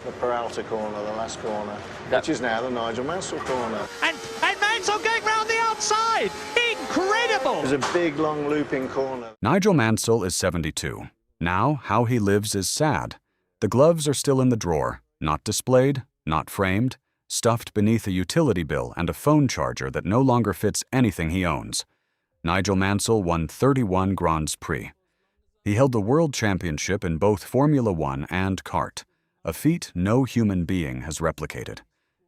the Peralta corner, the last corner, which is now the Nigel Mansell corner. And Mansell going round the outside! Incredible! It was a big, long, looping corner. Nigel Mansell is 72. Now, how he lives is sad. The gloves are still in the drawer, not displayed, not framed, stuffed beneath a utility bill and a phone charger that no longer fits anything he owns. Nigel Mansell won 31 Grands Prix. He held the world championship in both Formula One and kart, a feat no human being has replicated.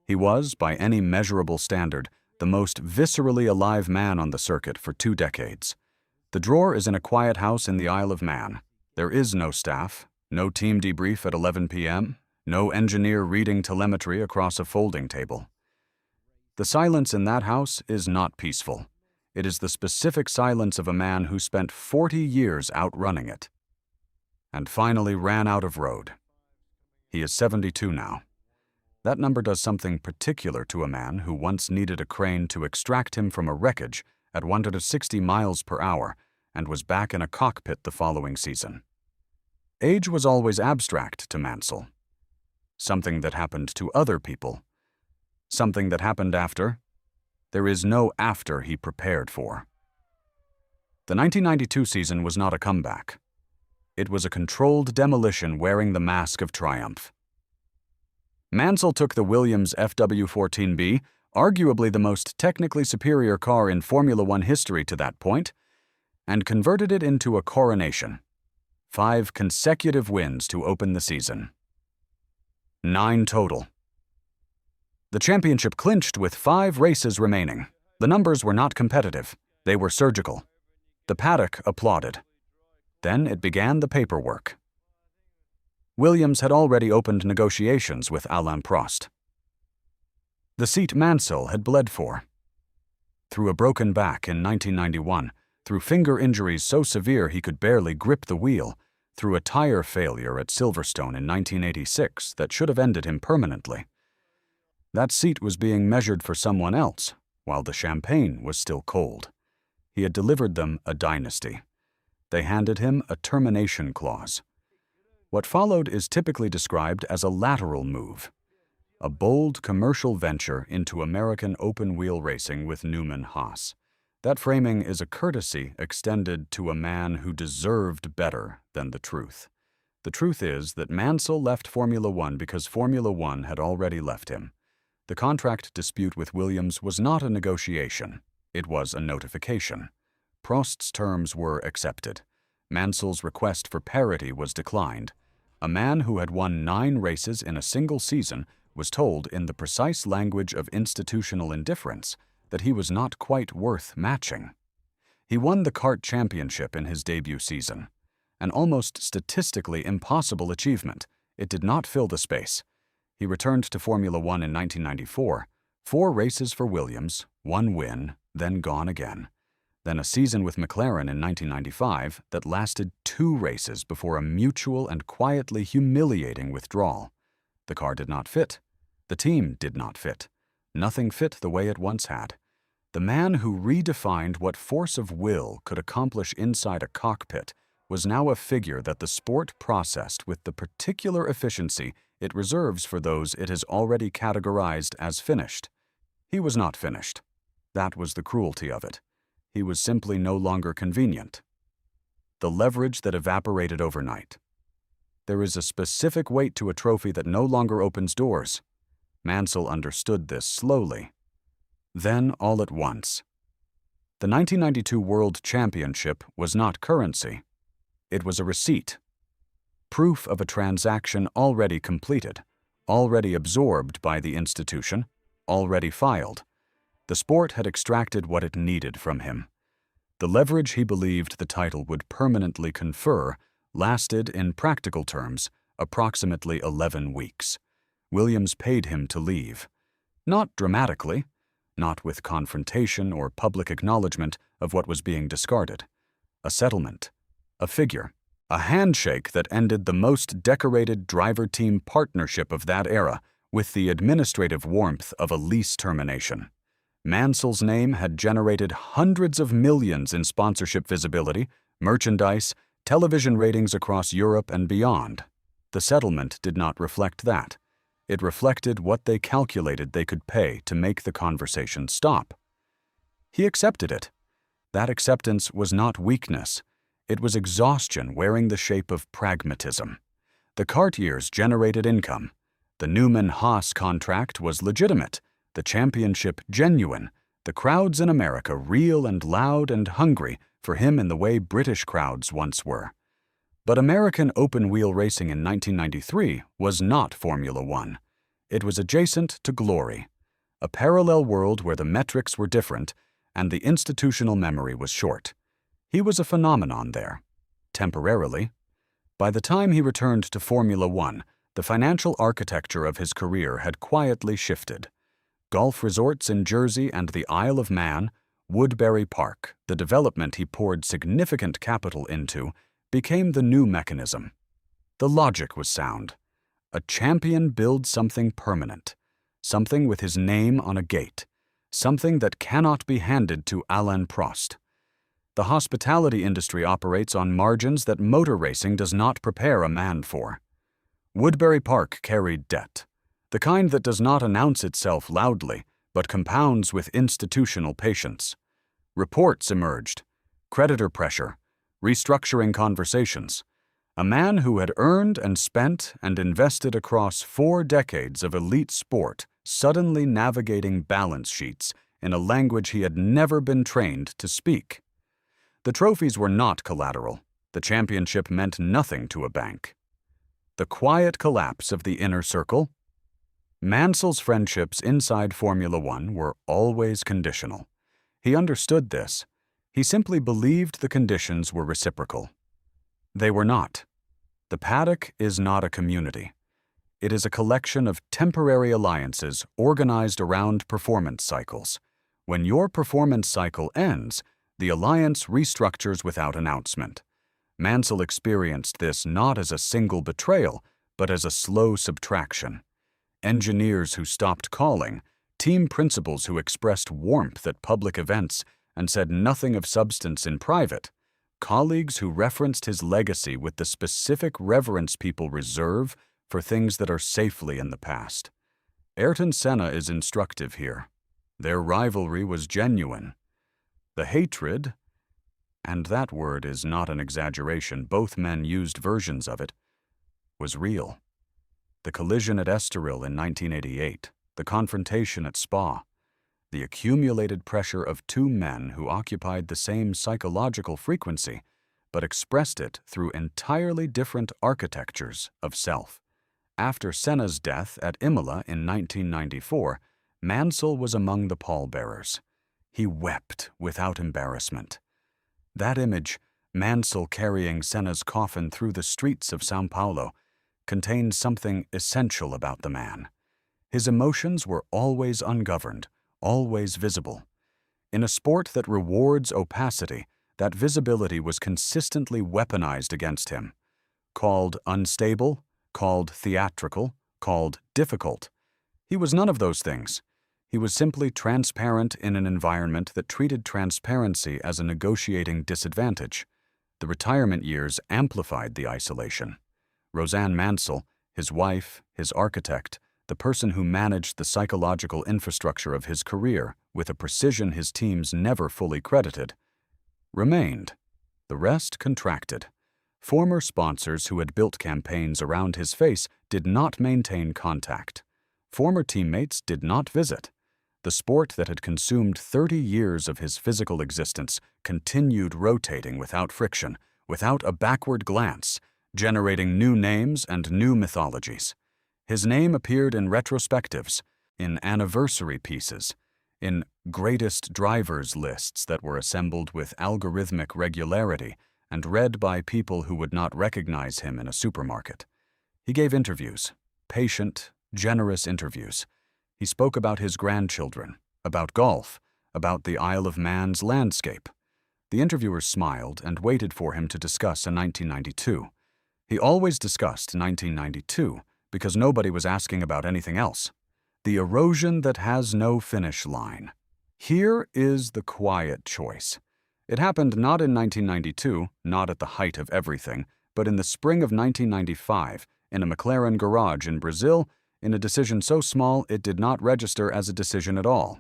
He was, by any measurable standard, the most viscerally alive man on the circuit for 2 decades. The drawer is in a quiet house in the Isle of Man. There is no staff, no team debrief at 11 p.m., no engineer reading telemetry across a folding table. The silence in that house is not peaceful. It is the specific silence of a man who spent 40 years outrunning it, and finally ran out of road. He is 72 now. That number does something particular to a man who once needed a crane to extract him from a wreckage at 160 miles per hour and was back in a cockpit the following season. Age was always abstract to Mansell. Something that happened to other people. Something that happened after. There is no after he prepared for. The 1992 season was not a comeback. It was a controlled demolition wearing the mask of triumph. Mansell took the Williams FW14B, arguably the most technically superior car in Formula One history to that point, and converted it into a coronation. 5 consecutive wins to open the season. 9 total. The championship clinched with 5 races remaining. The numbers were not competitive. They were surgical. The paddock applauded. Then it began the paperwork. Williams had already opened negotiations with Alain Prost. The seat Mansell had bled for. Through a broken back in 1991, through finger injuries so severe he could barely grip the wheel, through a tire failure at Silverstone in 1986 that should have ended him permanently. That seat was being measured for someone else, while the champagne was still cold. He had delivered them a dynasty. They handed him a termination clause. What followed is typically described as a lateral move, a bold commercial venture into American open-wheel racing with Newman Haas. That framing is a courtesy extended to a man who deserved better than the truth. The truth is that Mansell left Formula One because Formula One had already left him. The contract dispute with Williams was not a negotiation. It was a notification. Prost's terms were accepted. Mansell's request for parity was declined. A man who had won 9 races in a single season was told in the precise language of institutional indifference that he was not quite worth matching. He won the kart championship in his debut season. An almost statistically impossible achievement. It did not fill the space. He returned to Formula One in 1994, 4 races for Williams, 1 win, then gone again. Then a season with McLaren in 1995 that lasted 2 races before a mutual and quietly humiliating withdrawal. The car did not fit. The team did not fit. Nothing fit the way it once had. The man who redefined what force of will could accomplish inside a cockpit was now a figure that the sport processed with the particular efficiency it reserves for those it has already categorized as finished. He was not finished. That was the cruelty of it. He was simply no longer convenient. The leverage that evaporated overnight. There is a specific weight to a trophy that no longer opens doors. Mansell understood this slowly. Then, all at once. The 1992 World Championship was not currency. It was a receipt. Proof of a transaction already completed, already absorbed by the institution, already filed. The sport had extracted what it needed from him. The leverage he believed the title would permanently confer lasted, in practical terms, approximately 11 weeks. Williams paid him to leave. Not dramatically, not with confrontation or public acknowledgement of what was being discarded. A settlement, a figure, a handshake that ended the most decorated driver-team partnership of that era with the administrative warmth of a lease termination. Mansell's name had generated hundreds of millions in sponsorship visibility, merchandise, television ratings across Europe and beyond. The settlement did not reflect that. It reflected what they calculated they could pay to make the conversation stop. He accepted it. That acceptance was not weakness. It was exhaustion wearing the shape of pragmatism. The cart years generated income. The Newman-Haas contract was legitimate, the championship genuine, the crowds in America real and loud and hungry for him in the way British crowds once were. But American open-wheel racing in 1993 was not Formula One. It was adjacent to glory, a parallel world where the metrics were different and the institutional memory was short. He was a phenomenon there, temporarily. By the time he returned to Formula One, the financial architecture of his career had quietly shifted. Golf resorts in Jersey and the Isle of Man, Woodbury Park, the development he poured significant capital into, became the new mechanism. The logic was sound. A champion builds something permanent, something with his name on a gate, something that cannot be handed to Alain Prost. The hospitality industry operates on margins that motor racing does not prepare a man for. Woodbury Park carried debt, the kind that does not announce itself loudly, but compounds with institutional patience. Reports emerged, creditor pressure, restructuring conversations. A man who had earned and spent and invested across 4 decades of elite sport suddenly navigating balance sheets in a language he had never been trained to speak. The trophies were not collateral. The championship meant nothing to a bank. The quiet collapse of the inner circle. Mansell's friendships inside Formula One were always conditional. He understood this. He simply believed the conditions were reciprocal. They were not. The paddock is not a community. It is a collection of temporary alliances organized around performance cycles. When your performance cycle ends, the alliance restructures without announcement. Mansell experienced this not as a single betrayal, but as a slow subtraction. Engineers who stopped calling, team principals who expressed warmth at public events and said nothing of substance in private, colleagues who referenced his legacy with the specific reverence people reserve for things that are safely in the past. Ayrton Senna is instructive here. Their rivalry was genuine. The hatred, and that word is not an exaggeration, both men used versions of it, was real. The collision at Estoril in 1988, the confrontation at Spa, the accumulated pressure of 2 men who occupied the same psychological frequency, but expressed it through entirely different architectures of self. After Senna's death at Imola in 1994, Mansell was among the pallbearers. He wept without embarrassment. That image, Mansell carrying Senna's coffin through the streets of São Paulo, contained something essential about the man. His emotions were always ungoverned, always visible. In a sport that rewards opacity, that visibility was consistently weaponized against him. Called unstable, called theatrical, called difficult. He was none of those things. He was simply transparent in an environment that treated transparency as a negotiating disadvantage. The retirement years amplified the isolation. Roseanne Mansell, his wife, his architect, the person who managed the psychological infrastructure of his career with a precision his teams never fully credited, remained. The rest contracted. Former sponsors who had built campaigns around his face did not maintain contact. Former teammates did not visit. The sport that had consumed 30 years of his physical existence continued rotating without friction, without a backward glance, generating new names and new mythologies. His name appeared in retrospectives, in anniversary pieces, in greatest drivers lists that were assembled with algorithmic regularity and read by people who would not recognize him in a supermarket. He gave interviews, patient, generous interviews. He spoke about his grandchildren, about golf, about the Isle of Man's landscape. The interviewers smiled and waited for him to discuss a 1992. He always discussed 1992 because nobody was asking about anything else. The erosion that has no finish line. Here is the quiet choice. It happened not in 1992, not at the height of everything, but in the spring of 1995, in a McLaren garage in Brazil, in a decision so small it did not register as a decision at all.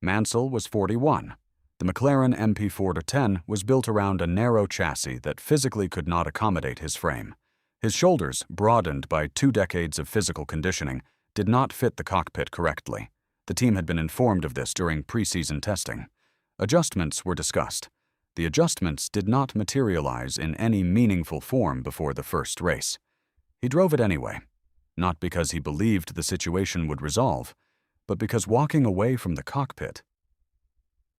Mansell was 41. The McLaren MP4-10 was built around a narrow chassis that physically could not accommodate his frame. His shoulders, broadened by 2 decades of physical conditioning, did not fit the cockpit correctly. The team had been informed of this during preseason testing. Adjustments were discussed. The adjustments did not materialize in any meaningful form before the first race. He drove it anyway, not because he believed the situation would resolve, but because walking away from the cockpit,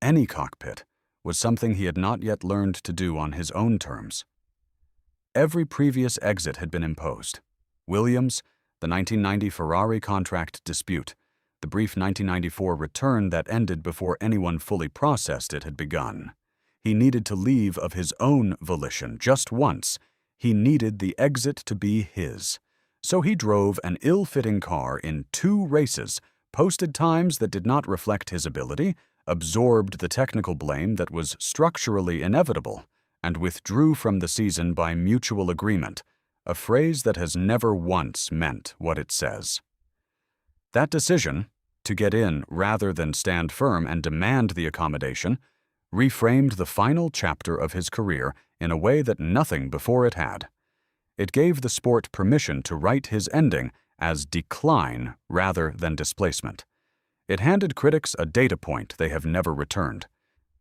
any cockpit, was something he had not yet learned to do on his own terms. Every previous exit had been imposed. Williams, the 1990 Ferrari contract dispute, the brief 1994 return that ended before anyone fully processed it had begun. He needed to leave of his own volition just once. He needed the exit to be his. So he drove an ill-fitting car in 2 races, posted times that did not reflect his ability, absorbed the technical blame that was structurally inevitable, and withdrew from the season by mutual agreement, a phrase that has never once meant what it says. That decision, to get in rather than stand firm and demand the accommodation, reframed the final chapter of his career in a way that nothing before it had. It gave the sport permission to write his ending as decline rather than displacement. It handed critics a data point they have never returned.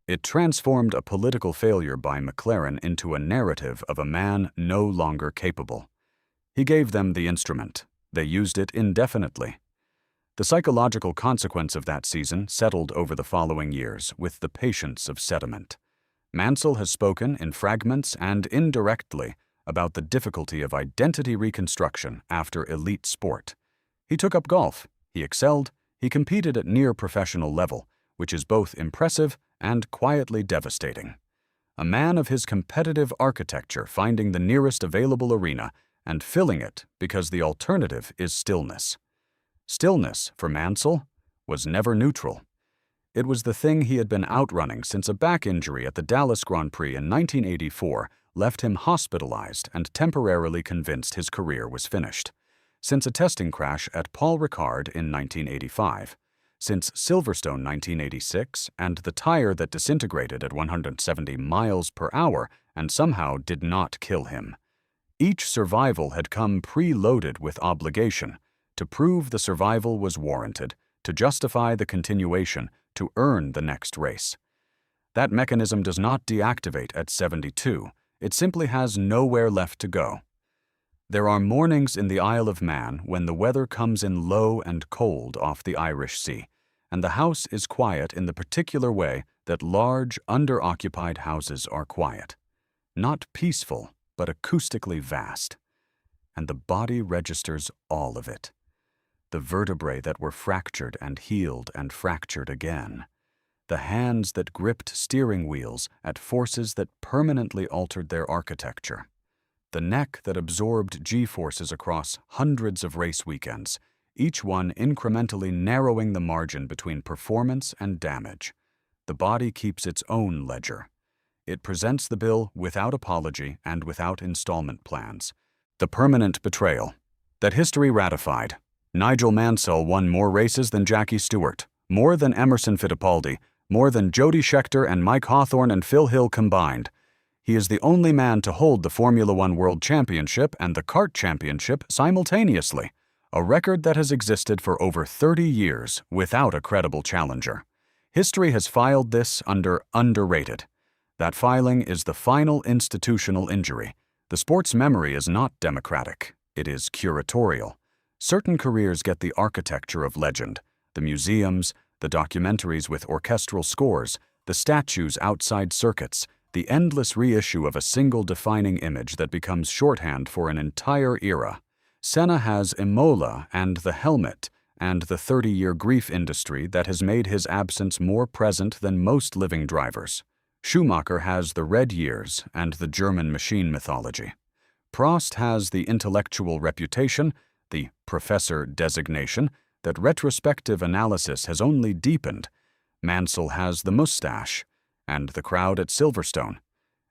It transformed a political failure by McLaren into a narrative of a man no longer capable. He gave them the instrument. They used it indefinitely. The psychological consequence of that season settled over the following years with the patience of sediment. Mansell has spoken in fragments and indirectly about the difficulty of identity reconstruction after elite sport. He took up golf. He excelled. He competed at near professional level, which is both impressive and quietly devastating. A man of his competitive architecture finding the nearest available arena and filling it because the alternative is stillness. Stillness, for Mansell, was never neutral. It was the thing he had been outrunning since a back injury at the Dallas Grand Prix in 1984 left him hospitalized and temporarily convinced his career was finished. Since a testing crash at Paul Ricard in 1985, since Silverstone 1986 and the tire that disintegrated at 170 miles per hour and somehow did not kill him. Each survival had come preloaded with obligation to prove the survival was warranted, to justify the continuation, to earn the next race. That mechanism does not deactivate at 72. It simply has nowhere left to go. There are mornings in the Isle of Man when the weather comes in low and cold off the Irish Sea, and the house is quiet in the particular way that large, under-occupied houses are quiet. Not peaceful, but acoustically vast. And the body registers all of it. The vertebrae that were fractured and healed and fractured again. The hands that gripped steering wheels at forces that permanently altered their architecture. The neck that absorbed G-forces across hundreds of race weekends, each one incrementally narrowing the margin between performance and damage. The body keeps its own ledger. It presents the bill without apology and without installment plans. The permanent betrayal. That history ratified. Nigel Mansell won more races than Jackie Stewart, more than Emerson Fittipaldi, more than Jody Scheckter and Mike Hawthorne and Phil Hill combined. He is the only man to hold the Formula One World Championship and the Kart Championship simultaneously, a record that has existed for over 30 years without a credible challenger. History has filed this under underrated. That filing is the final institutional injury. The sport's memory is not democratic. It is curatorial. Certain careers get the architecture of legend, the museums, the documentaries with orchestral scores, the statues outside circuits, the endless reissue of a single defining image that becomes shorthand for an entire era. Senna has Imola and the helmet, and the 30-year grief industry that has made his absence more present than most living drivers. Schumacher has the red years and the German machine mythology. Prost has the intellectual reputation, the professor designation, that retrospective analysis has only deepened. Mansell has the mustache, and the crowd at Silverstone,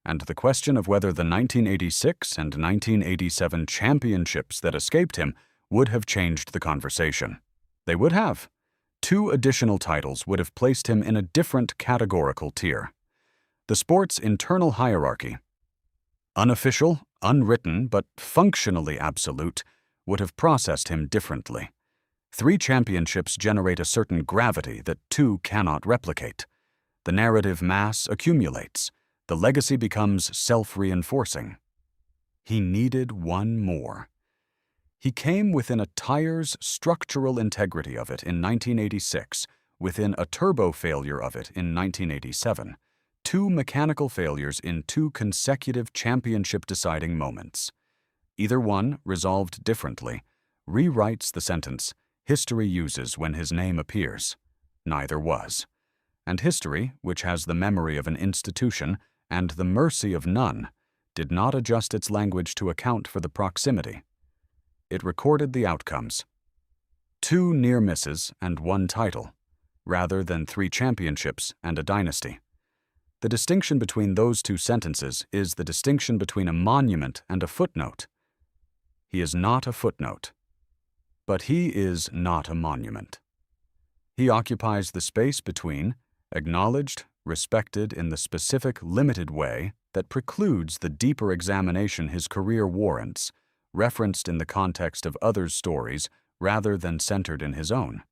and the question of whether the 1986 and 1987 championships that escaped him would have changed the conversation. They would have. 2 additional titles would have placed him in a different categorical tier. The sport's internal hierarchy, unofficial, unwritten, but functionally absolute, would have processed him differently. 3 championships generate a certain gravity that 2 cannot replicate. The narrative mass accumulates. The legacy becomes self-reinforcing. He needed one more. He came within a tire's structural integrity of it in 1986, within a turbo failure of it in 1987. 2 mechanical failures in 2 consecutive championship-deciding moments. Either one, resolved differently, rewrites the sentence history uses when his name appears. Neither was. And history, which has the memory of an institution and the mercy of none, did not adjust its language to account for the proximity. It recorded the outcomes. 2 near misses and 1 title, rather than 3 championships and a dynasty. The distinction between those 2 sentences is the distinction between a monument and a footnote. He is not a footnote, but he is not a monument. He occupies the space between acknowledged, respected in the specific, limited way that precludes the deeper examination his career warrants, referenced in the context of others' stories rather than centered in his own.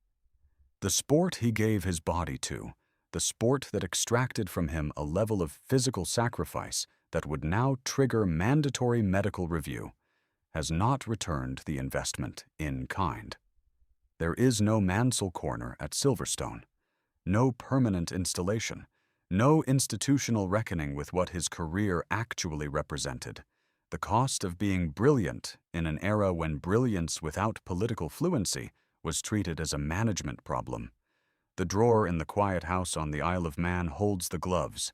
The sport he gave his body to, the sport that extracted from him a level of physical sacrifice that would now trigger mandatory medical review, has not returned the investment in kind. There is no Mansell corner at Silverstone, no permanent installation, no institutional reckoning with what his career actually represented. The cost of being brilliant in an era when brilliance without political fluency was treated as a management problem. The drawer in the quiet house on the Isle of Man holds the gloves.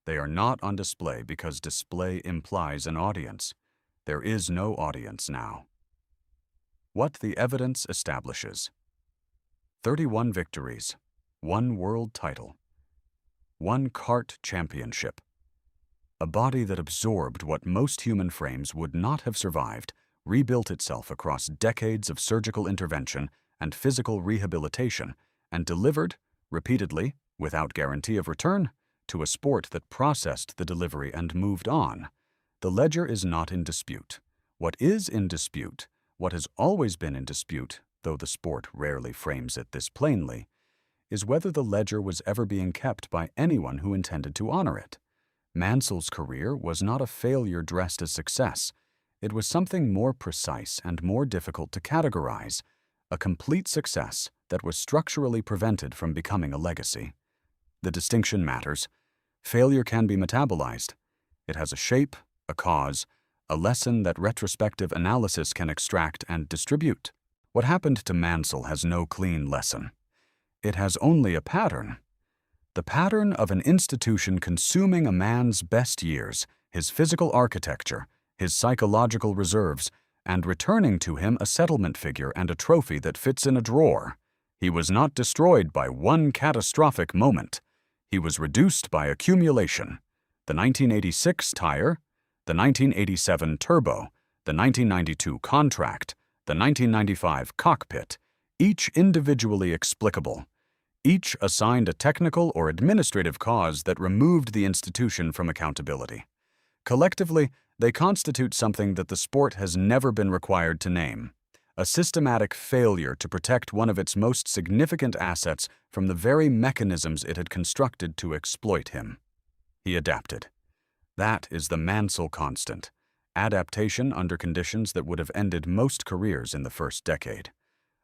They are not on display because display implies an audience. There is no audience now. What the evidence establishes: 31 victories, 1 world title, 1 kart championship. A body that absorbed what most human frames would not have survived, rebuilt itself across decades of surgical intervention and physical rehabilitation, and delivered, repeatedly, without guarantee of return, to a sport that processed the delivery and moved on. The ledger is not in dispute. What is in dispute, what has always been in dispute, though the sport rarely frames it this plainly, is whether the ledger was ever being kept by anyone who intended to honor it. Mansell's career was not a failure dressed as success. It was something more precise and more difficult to categorize, a complete success that was structurally prevented from becoming a legacy. The distinction matters. Failure can be metabolized. It has a shape, a cause, a lesson that retrospective analysis can extract and distribute. What happened to Mansell has no clean lesson. It has only a pattern. The pattern of an institution consuming a man's best years, his physical architecture, his psychological reserves, and returning to him a settlement figure and a trophy that fits in a drawer. He was not destroyed by one catastrophic moment. He was reduced by accumulation. The 1986 tire, the 1987 turbo, the 1992 contract, the 1995 cockpit, each individually explicable. Each assigned a technical or administrative cause that removed the institution from accountability. Collectively, they constitute something that the sport has never been required to name: a systematic failure to protect one of its most significant assets from the very mechanisms it had constructed to exploit him. He adapted. That is the Mansell constant: adaptation under conditions that would have ended most careers in the first decade.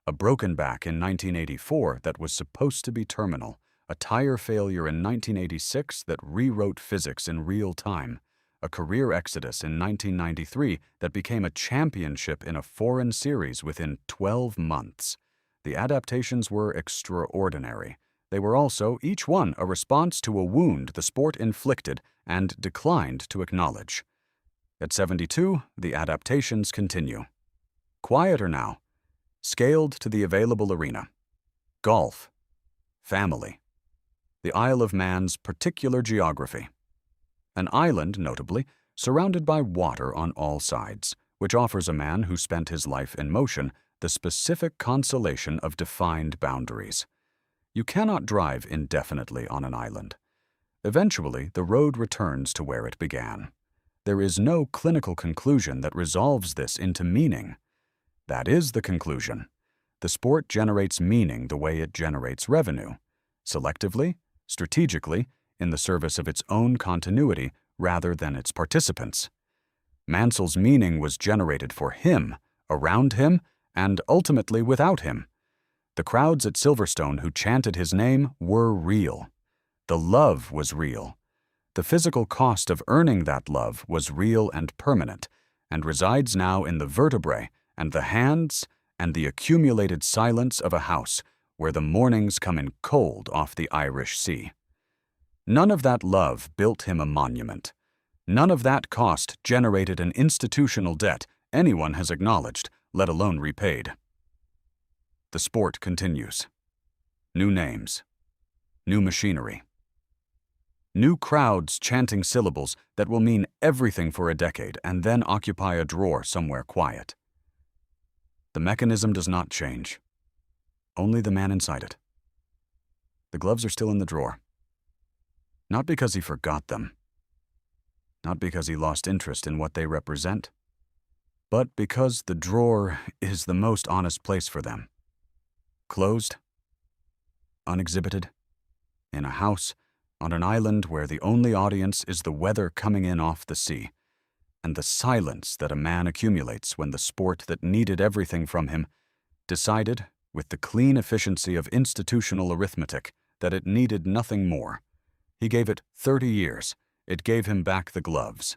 A broken back in 1984 that was supposed to be terminal, a tire failure in 1986 that rewrote physics in real time, a career exodus in 1993 that became a championship in a foreign series within 12 months. The adaptations were extraordinary. They were also, each one, a response to a wound the sport inflicted and declined to acknowledge. At 72, the adaptations continue. Quieter now. Scaled to the available arena. Golf. Family. The Isle of Man's particular geography. An island, notably, surrounded by water on all sides, which offers a man who spent his life in motion the specific consolation of defined boundaries. You cannot drive indefinitely on an island. Eventually, the road returns to where it began. There is no clinical conclusion that resolves this into meaning. That is the conclusion. The sport generates meaning the way it generates revenue, selectively, strategically, in the service of its own continuity rather than its participants. Mansell's meaning was generated for him, around him, and ultimately without him. The crowds at Silverstone who chanted his name were real. The love was real. The physical cost of earning that love was real and permanent, and resides now in the vertebrae and the hands and the accumulated silence of a house where the mornings come in cold off the Irish Sea. None of that love built him a monument. None of that cost generated an institutional debt anyone has acknowledged, let alone repaid. The sport continues. New names. New machinery. New crowds chanting syllables that will mean everything for a decade and then occupy a drawer somewhere quiet. The mechanism does not change. Only the man inside it. The gloves are still in the drawer. Not because he forgot them. Not because he lost interest in what they represent. But because the drawer is the most honest place for them. Closed. Unexhibited. In a house. On an island where the only audience is the weather coming in off the sea, and the silence that a man accumulates when the sport that needed everything from him decided, with the clean efficiency of institutional arithmetic, that it needed nothing more. He gave it 30 years. It gave him back the gloves.